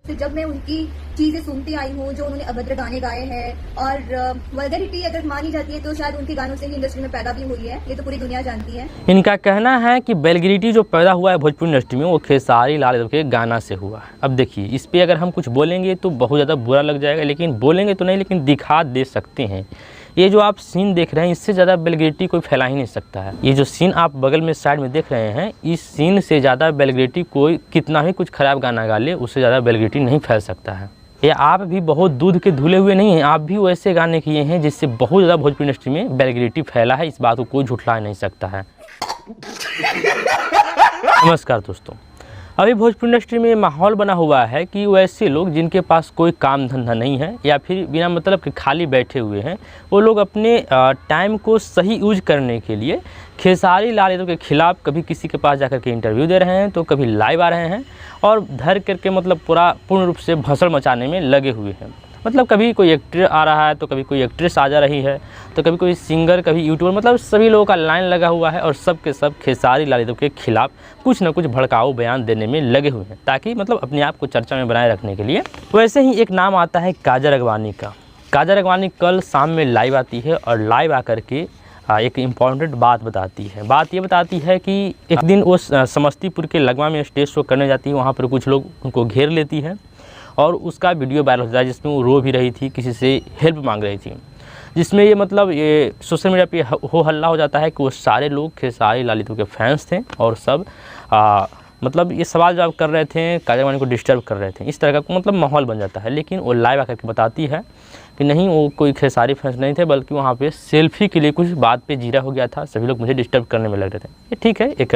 तो जब मैं उनकी चीजें सुनती आई हूँ, जो उन्होंने अभद्र गाने गाए हैं और वल्गैरिटी अगर मानी जाती है तो शायद उनके गानों से ही इंडस्ट्री में पैदा भी हुई है, ये तो पूरी दुनिया जानती है। इनका कहना है कि वल्गैरिटी जो पैदा हुआ है भोजपुरी इंडस्ट्री में वो खेसारी लाल यादव के गाना से हुआ है। अब देखिए, इस पे अगर हम कुछ बोलेंगे तो बहुत ज़्यादा बुरा लग जाएगा, लेकिन बोलेंगे तो नहीं, लेकिन दिखा दे सकते हैं। ये जो आप सीन देख रहे हैं, इससे ज़्यादा वल्गैरिटी कोई फैला ही नहीं सकता है। ये जो सीन आप बगल में साइड में देख रहे हैं, इस सीन से ज़्यादा वल्गैरिटी कोई कितना भी कुछ ख़राब गाना गा ले, उससे ज़्यादा वल्गैरिटी नहीं फैल सकता है। ये आप भी बहुत दूध के धुले हुए नहीं हैं, आप भी वैसे गाने किए हैं जिससे बहुत ज़्यादा भोजपुरी इंडस्ट्री में वल्गैरिटी फैला है। इस बात को कोई झुठला नहीं सकता है। नमस्कार दोस्तों, अभी भोजपुरी इंडस्ट्री में माहौल बना हुआ है कि वैसे लोग जिनके पास कोई काम धंधा नहीं है या फिर बिना मतलब के खाली बैठे हुए हैं, वो लोग अपने टाइम को सही यूज करने के लिए खेसारी लाल यादव के खिलाफ कभी किसी के पास जाकर के इंटरव्यू दे रहे हैं, तो कभी लाइव आ रहे हैं और धर करके मतलब पूर्ण रूप से भसड़ मचाने में लगे हुए हैं। मतलब कभी कोई एक्टर आ रहा है तो कभी कोई एक्ट्रेस आ जा रही है, तो कभी कोई सिंगर, कभी यूट्यूबर, मतलब सभी लोगों का लाइन लगा हुआ है और सब के सब खेसारी लाल यादव के खिलाफ कुछ ना कुछ भड़काऊ बयान देने में लगे हुए हैं, ताकि मतलब अपने आप को चर्चा में बनाए रखने के लिए। वैसे ही एक नाम आता है काजल अगवानी का। काजल अगवानी कल शाम में लाइव आती है और लाइव आकर के एक इम्पॉर्टेंट बात बताती है। बात ये बताती है कि एक दिन वो समस्तीपुर के लगवा में स्टेज शो करने जाती है, वहाँ पर कुछ लोग उनको घेर लेती है और उसका वीडियो वायरल होता है, जिसमें वो रो भी रही थी, किसी से हेल्प मांग रही थी, जिसमें ये मतलब ये सोशल मीडिया पे हो हल्ला हो जाता है कि वो सारे लोग खेसारी लाल यादव के फैंस थे और सब मतलब ये सवाल जवाब कर रहे थे, काजल अगवानी को डिस्टर्ब कर रहे थे। इस तरह का मतलब माहौल बन जाता है। लेकिन वो लाइव आकर के बताती है कि नहीं, वो कोई खेसारी फैंस नहीं थे, बल्कि वहाँ पे सेल्फी के लिए कुछ बात पे जीरा हो गया था, सभी लोग मुझे डिस्टर्ब करने में लग रहे थे। ये ठीक है, एक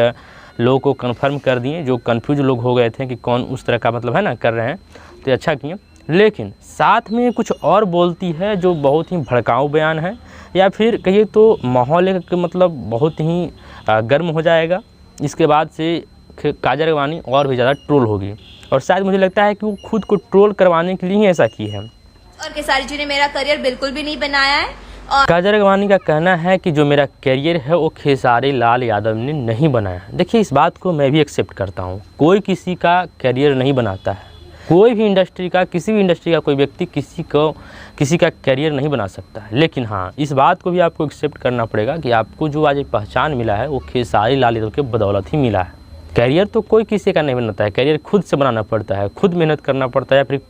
लोगों को कन्फर्म कर दिए, जो कन्फ्यूज लोग हो गए थे कि कौन उस तरह का मतलब है ना कर रहे हैं, तो अच्छा किए। लेकिन साथ में कुछ और बोलती है जो बहुत ही भड़काऊ बयान है, या फिर कहिए तो माहौल मतलब बहुत ही गर्म हो जाएगा। इसके बाद से काजल अगवानी और भी ज़्यादा ट्रोल होगी और शायद मुझे लगता है कि वो खुद को ट्रोल करवाने के लिए ही ऐसा की है। और खेसारी जी ने मेरा करियर बिल्कुल भी नहीं बनाया है। और काजल अगवानी का कहना है कि जो मेरा करियर है वो खेसारी लाल यादव ने नहीं बनाया। देखिए, इस बात को मैं भी एक्सेप्ट करता हूँ, कोई किसी का करियर नहीं बनाता है। कोई भी इंडस्ट्री का, किसी भी इंडस्ट्री का कोई व्यक्ति किसी का करियर नहीं बना सकता है। लेकिन हाँ, इस बात को भी आपको एक्सेप्ट करना पड़ेगा कि आपको जो आज पहचान मिला है वो खेसारी लाल यादव के बदौलत ही मिला है। करियर तो कोई किसी का नहीं बनाता है, करियर खुद से बनाना पड़ता है, खुद मेहनत करना पड़ता है, या फिर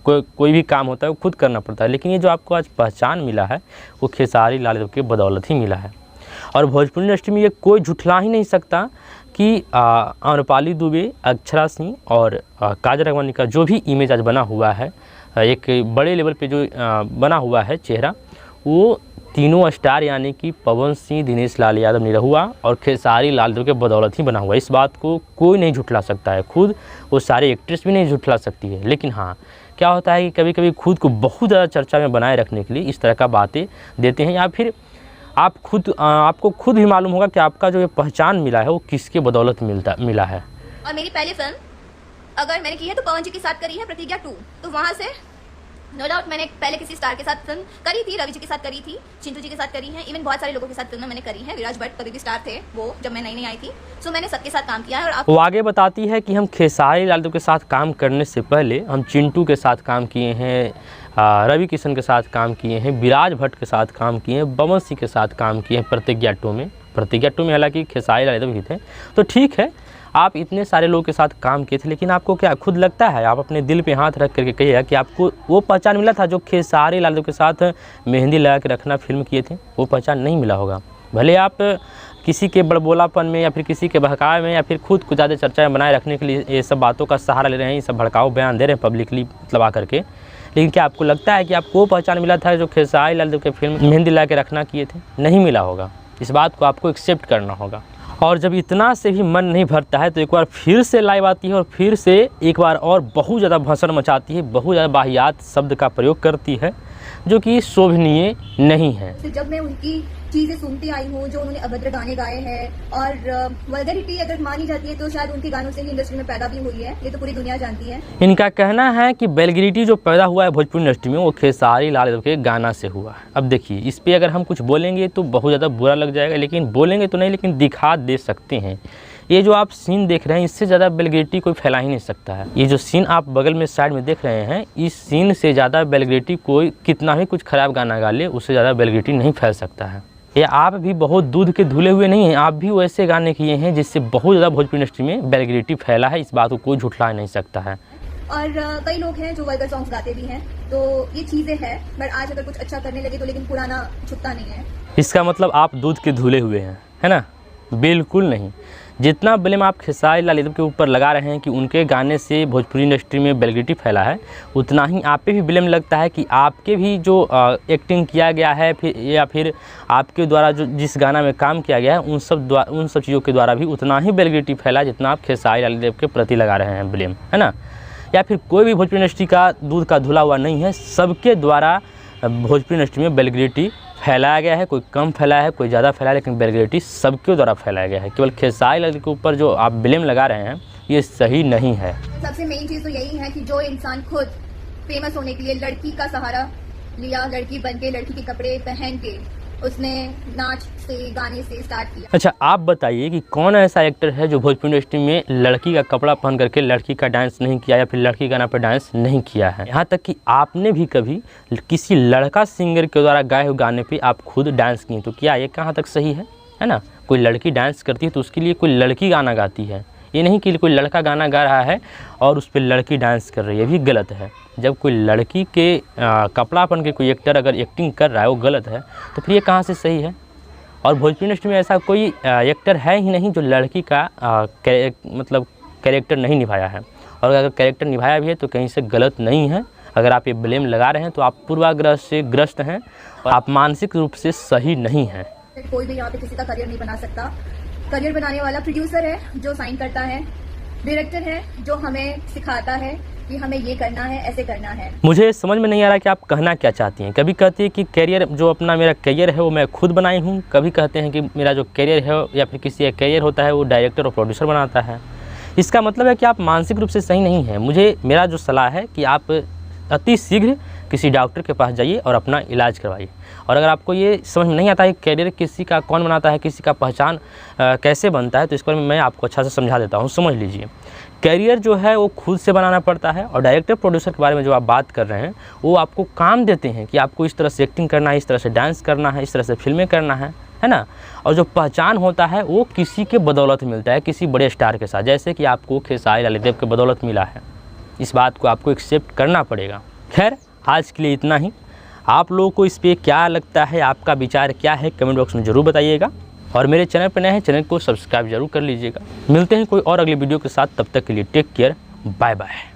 कोई भी काम होता है वो खुद करना पड़ता है। लेकिन ये जो आपको आज पहचान मिला है वो खेसारी लाल यादव के बदौलत ही मिला है। और भोजपुरी इंडस्ट्री में ये कोई झुठला ही नहीं सकता कि आम्रपाली दुबे, अक्षरा सिंह और काजल अगवानी का जो भी इमेज आज बना हुआ है, एक बड़े लेवल पे जो बना हुआ है चेहरा, वो तीनों स्टार यानी कि पवन सिंह, दिनेश लाल यादव, निरहुआ और खेसारी लाल यादव के बदौलत ही बना हुआ है। इस बात को कोई नहीं झुठला सकता है, खुद वो सारे एक्ट्रेस भी नहीं झुठला सकती है। लेकिन हाँ, क्या होता है कि कभी कभी खुद को बहुत ज़्यादा चर्चा में बनाए रखने के लिए इस तरह का बातें देते हैं, या फिर आपको खुद भी मालूम होगा कि आपका जो ये पहचान मिला है वो किसके बदौलत मिला है। और मेरी पहली फिल्म अगर मैंने की है तो पवन जी के साथ करी है, प्रतिज्ञा 2। तो वहाँ से नो डाउट मैंने पहले किसी स्टार के साथ फिल्म करी थी, रवि जी के साथ करी थी, चिंटू जी के साथ करी है, इवन बहुत सारे लोगों के साथ फिल्म मैंने करी है। विराज भट्ट कभी भी स्टार थे वो, जब मैं नई आई थी। सो मैंने सबके साथ काम किया है। और वो आगे बताती है कि हम खेसारी लाल यादव के साथ काम करने से पहले हम चिंटू के साथ काम किए हैं, रवि किशन के साथ काम किए हैं, विराज भट्ट के साथ काम किए हैं, बमन सिंह के साथ काम किए हैं प्रतिज्ञा 2 में हालांकि खेसारी लाल यादव ही थे। तो ठीक है, आप इतने सारे लोगों के साथ काम किए थे, लेकिन आपको क्या खुद लगता है, आप अपने दिल पे हाथ रख करके कहिएगा कि आपको वो पहचान मिला था जो खेसारी लाल यादव के साथ मेहंदी लगा के रखना फिल्म किए थे, वो पहचान नहीं मिला होगा। भले आप किसी के बड़बोलापन में या फिर किसी के बहकावे में या फिर खुद को ज़्यादा चर्चा में बनाए रखने के लिए ये सब बातों का सहारा ले रहे हैं, ये सब भड़काऊ बयान दे रहे हैं पब्लिकली मतलब आकर के, लेकिन क्या आपको लगता है कि आपको वो पहचान मिला था जो खेसारी लाल यादव के फिल्म मेहंदी लगा के रखना किए थे? नहीं मिला होगा। इस बात को आपको एक्सेप्ट करना होगा। और जब इतना से भी मन नहीं भरता है तो एक बार फिर से लाइव आती है और फिर से एक बार और बहुत ज़्यादा भसड़ मचाती है, बहुत ज़्यादा वाहियात शब्द का प्रयोग करती है जो कि शोभनीय नहीं है। तो जब मैं उनकी चीजें सुनती आई हूँ, जो उन्होंने अभद्र गाने गाए हैं और वल्गैरिटी अगर मानी जाती है तो शायद उनके गानों से ही इंडस्ट्री में पैदा भी हुई है, ये तो पूरी दुनिया जानती है। इनका कहना है कि वल्गैरिटी जो पैदा हुआ है भोजपुरी इंडस्ट्री में वो खेसारी लाल यादव के गाना से हुआ है। अब देखिए, इस पे अगर हम कुछ बोलेंगे तो बहुत ज़्यादा बुरा लग जाएगा, लेकिन बोलेंगे तो नहीं, लेकिन दिखा दे सकते हैं। ये जो आप सीन देख रहे हैं इससे ज़्यादा वल्गैरिटी कोई फैला ही नहीं सकता है। ये जो सीन आप बगल में साइड में देख रहे हैं, इस सीन से ज़्यादा वल्गैरिटी कोई कितना भी कुछ ख़राब गाना गा ले, उससे ज़्यादा वल्गैरिटी नहीं फैल सकता है। ये आप भी बहुत दूध के धुले हुए नहीं हैं, आप भी वैसे गाने किए हैं जिससे बहुत ज़्यादा भोजपुरी इंडस्ट्री में वल्गैरिटी फैला है। इस बात को कोई झुठला नहीं सकता है। और कई लोग हैं जो वल्गर सॉन्ग्स गाते भी हैं, तो ये चीज़ें हैं। बट आज अगर कुछ अच्छा करने लगे तो लेकिन पुराना छुपता नहीं है। इसका मतलब आप दूध के धुले हुए हैं, है ना? बिल्कुल नहीं। जितना ब्लेम आप खेसारी लाल यादव के ऊपर लगा रहे हैं कि उनके गाने से भोजपुरी इंडस्ट्री में वल्गैरिटी फैला है, उतना ही आप पे भी ब्लेम लगता है कि आपके भी जो एक्टिंग किया गया है फिर आपके द्वारा जो जिस गाना में काम किया गया है उन सब चीज़ों के द्वारा भी उतना ही वल्गैरिटी फैला जितना आप खेसारी लाल यादव के प्रति लगा रहे हैं ब्लेम, है ना? या फिर कोई भी भोजपुरी इंडस्ट्री का दूध का धुला हुआ नहीं है, सबके द्वारा भोजपुरी इंडस्ट्री में वल्गैरिटी फैलाया गया है। कोई कम फैलाया है, कोई ज़्यादा फैलाया है, लेकिन वल्गैरिटी सबके द्वारा फैलाया गया है। केवल खेसारी लाल के ऊपर जो आप ब्लेम लगा रहे हैं ये सही नहीं है। सबसे मेन चीज़ तो यही है कि जो इंसान खुद फेमस होने के लिए लड़की का सहारा लिया, लड़की बन के, लड़की के कपड़े पहन के उसने नाच से, गाने से स्टार्ट किया। अच्छा, आप बताइए कि कौन ऐसा एक्टर है जो भोजपुरी इंडस्ट्री में लड़की का कपड़ा पहन करके लड़की का डांस नहीं किया या फिर लड़की गाना पर डांस नहीं किया है? यहाँ तक कि आपने भी कभी किसी लड़का सिंगर के द्वारा गाए हुए गाने पे आप खुद डांस किए, तो क्या ये कहाँ तक सही है ना? कोई लड़की डांस करती है तो उसके लिए कोई लड़की गाना गाती है, ये नहीं कि कोई लड़का गाना गा रहा है और उस पर लड़की डांस कर रही है, ये भी गलत है। जब कोई लड़की के कपड़ा पहन के कोई एक्टर अगर एक्टिंग कर रहा है वो गलत है, तो फिर ये कहाँ से सही है? और भोजपुरी इंडस्ट्री में ऐसा कोई एक्टर है ही नहीं जो लड़की का मतलब कैरेक्टर नहीं निभाया है, और अगर कैरेक्टर निभाया भी है तो कहीं से गलत नहीं है। अगर आप ये ब्लेम लगा रहे हैं तो आप पूर्वाग्रह से ग्रस्त हैं और आप मानसिक रूप से सही नहीं हैं। कोई भी यहाँ पे किसी का करियर नहीं बना सकता। करियर बनाने वाला प्रोड्यूसर है जो साइन करता है, डायरेक्टर है जो हमें सिखाता है कि हमें ये करना है, ऐसे करना है। मुझे समझ में नहीं आ रहा कि आप कहना क्या चाहती हैं। कभी कहती है कि कैरियर जो अपना मेरा कैरियर है वो मैं खुद बनाई हूँ, कभी कहते हैं कि मेरा जो कैरियर है या फिर किसी का कैरियर होता है वो डायरेक्टर और प्रोड्यूसर बनाता है। इसका मतलब है कि आप मानसिक रूप से सही नहीं हैं। मेरा जो सलाह है कि आप अति शीघ्र किसी डॉक्टर के पास जाइए और अपना इलाज करवाइए। और अगर आपको ये समझ में नहीं आता है कैरियर किसी का कौन बनाता है, किसी का पहचान कैसे बनता है, तो इस पर मैं आपको अच्छा से समझा देता हूँ। समझ लीजिए, कैरियर जो है वो खुद से बनाना पड़ता है, और डायरेक्टर प्रोड्यूसर के बारे में जो आप बात कर रहे हैं वो आपको काम देते हैं कि आपको इस तरह से एक्टिंग करना है, इस तरह से डांस करना है, इस तरह से फिल्में करना है ना? और जो पहचान होता है वो किसी के बदौलत मिलता है, किसी बड़े स्टार के साथ, जैसे कि आपको खेसारी लाल यादव के बदौलत मिला है। इस बात को आपको एक्सेप्ट करना पड़ेगा। खैर, आज के लिए इतना ही। आप लोगों को इस पर क्या लगता है, आपका विचार क्या है, कमेंट बॉक्स में ज़रूर बताइएगा। और मेरे चैनल पर नए हैं, चैनल को सब्सक्राइब जरूर कर लीजिएगा। मिलते हैं कोई और अगली वीडियो के साथ, तब तक के लिए टेक केयर, बाय बाय।